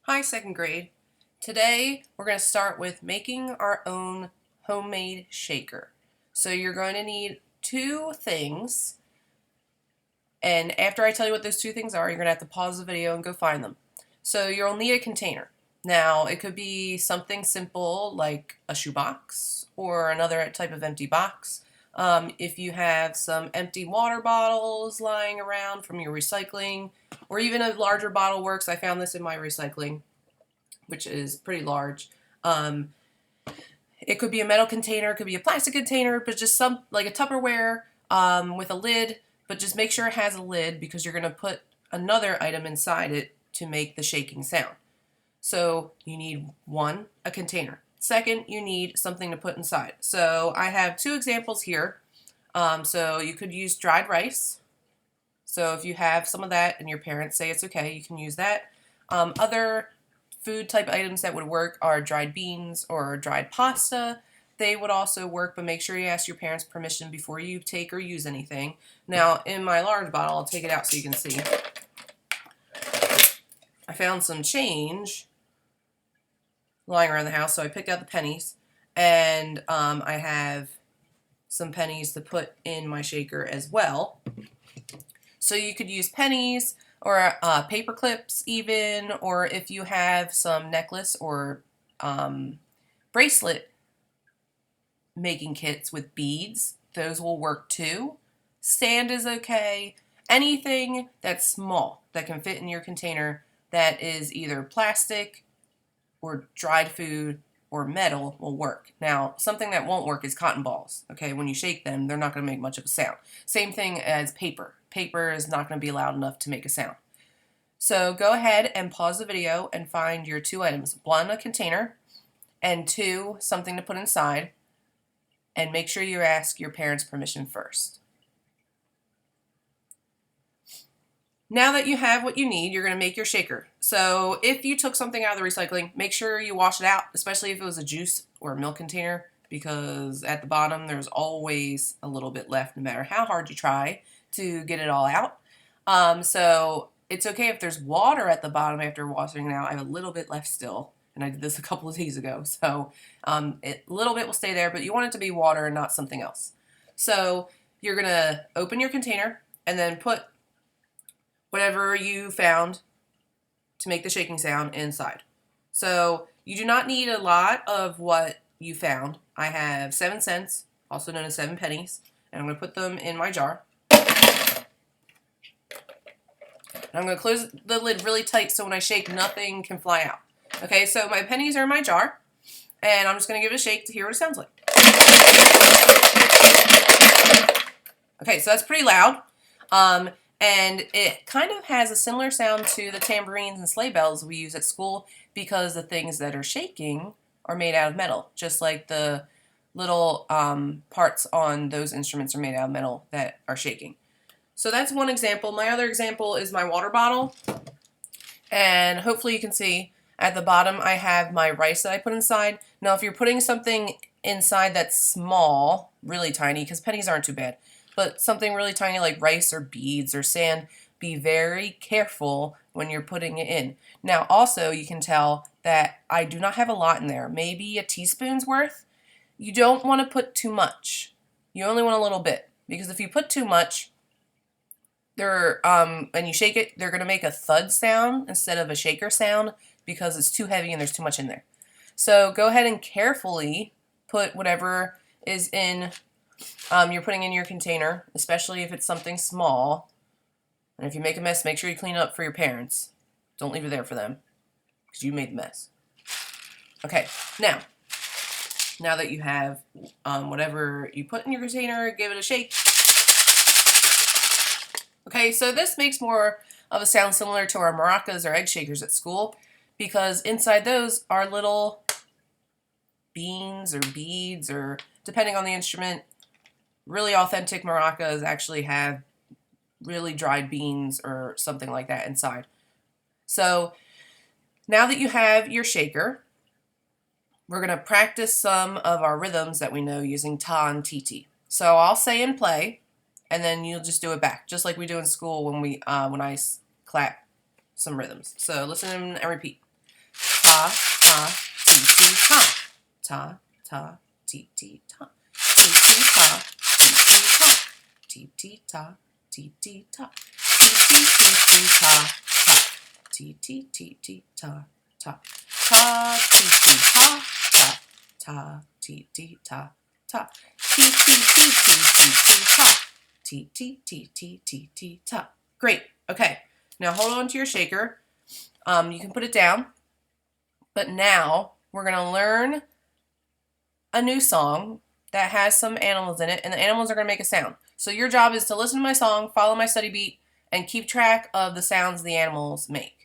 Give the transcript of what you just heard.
Hi, second grade. Today we're going to start with making our own homemade shaker. So you're going to need two things, and after I tell you what those two things are, you're going to have to pause the video and go find them. So you'll need a container. Now, it could be something simple like a shoebox or another type of empty box. If you have some empty water bottles lying around from your recycling, or even a larger bottle works. I found this in my recycling, which is pretty large. Um, it could be a metal container, it could be a plastic container, but just some like a Tupperware with a lid. But just make sure it has a lid because you're going to put another item inside it to make the shaking sound. So you need one, a container. Second, you need something to put inside. So I have two examples here. So you could use dried rice. So if you have some of that and your parents say it's okay, you can use that. Other food type items that would work are dried beans or dried pasta. They would also work, but make sure you ask your parents' permission before you take or use anything. Now, in my large bottle, I'll take it out so you can see. I found some change lying around the house, so I picked out the pennies, and I have some pennies to put in my shaker as well. So you could use pennies or paper clips even, or if you have some necklace or bracelet making kits with beads, those will work too. Sand is okay. Anything that's small that can fit in your container that is either plastic or dried food or metal will work. Now, something that won't work is cotton balls. Okay, when you shake them, they're not going to make much of a sound. Same thing as paper. Paper is not going to be loud enough to make a sound. So go ahead and pause the video and find your two items. One, a container, and two, something to put inside. And make sure you ask your parents' permission first. Now that you have what you need, you're going to make your shaker. So if you took something out of the recycling, make sure you wash it out, especially if it was a juice or a milk container, because at the bottom there's always a little bit left no matter how hard you try to get it all out. So it's okay if there's water at the bottom after washing it out. I have a little bit left still, and I did this a couple of days ago. So a little bit will stay there, but you want it to be water and not something else. So you're going to open your container and then put whatever you found to make the shaking sound inside. So you do not need a lot of what you found. I have 7 cents, also known as 7 pennies, and I'm going to put them in my jar. And I'm going to close the lid really tight so when I shake, nothing can fly out. Okay, so my pennies are in my jar, and I'm just going to give it a shake to hear what it sounds like. Okay, so that's pretty loud. And it kind of has a similar sound to the tambourines and sleigh bells we use at school because the things that are shaking are made out of metal, just like the little parts on those instruments are made out of metal that are shaking. So that's one example. My other example is my water bottle. And hopefully you can see at the bottom I have my rice that I put inside. Now if you're putting something inside that's small, really tiny, because pennies aren't too bad, but something really tiny like rice or beads or sand, be very careful when you're putting it in. Now also you can tell that I do not have a lot in there, maybe a teaspoon's worth. You don't want to put too much. You only want a little bit, because if you put too much, and you shake it, they're going to make a thud sound instead of a shaker sound because it's too heavy and there's too much in there. So go ahead and carefully put whatever is in you're putting in your container, especially if it's something small. And if you make a mess, make sure you clean it up for your parents. Don't leave it there for them, because you made the mess. Okay, now that you have whatever you put in your container, give it a shake. Okay, so this makes more of a sound similar to our maracas or egg shakers at school, because inside those are little beans or beads, or depending on the instrument. Really authentic maracas actually have really dried beans or something like that inside. So now that you have your shaker, we're going to practice some of our rhythms that we know using ta and titi. So I'll say and play, and then you'll just do it back, just like we do in school when I clap some rhythms. So listen and repeat. ta, ta, ti, ti, ta. Ta, ta, ti, ti, ta. Ti, ti, ta, ti, ti, ta. Ti, ti, ta, ti, ti, ta. Ti, ti, ti, ti, ta, ta. Ti, ti, ti, ti, ta, ta. Ta, ti, ti, ta, ta. Ta, ti, ti, ta, ta. Ti, ti, ti, ti, ti, ti, ta. Ti, ti, ti, ti, ti, ti, ta. Great. Okay. Now hold on to your shaker. You can put it down. But now we're going to learn a new song that has some animals in it, and the animals are going to make a sound. So your job is to listen to my song, follow my study beat, and keep track of the sounds the animals make.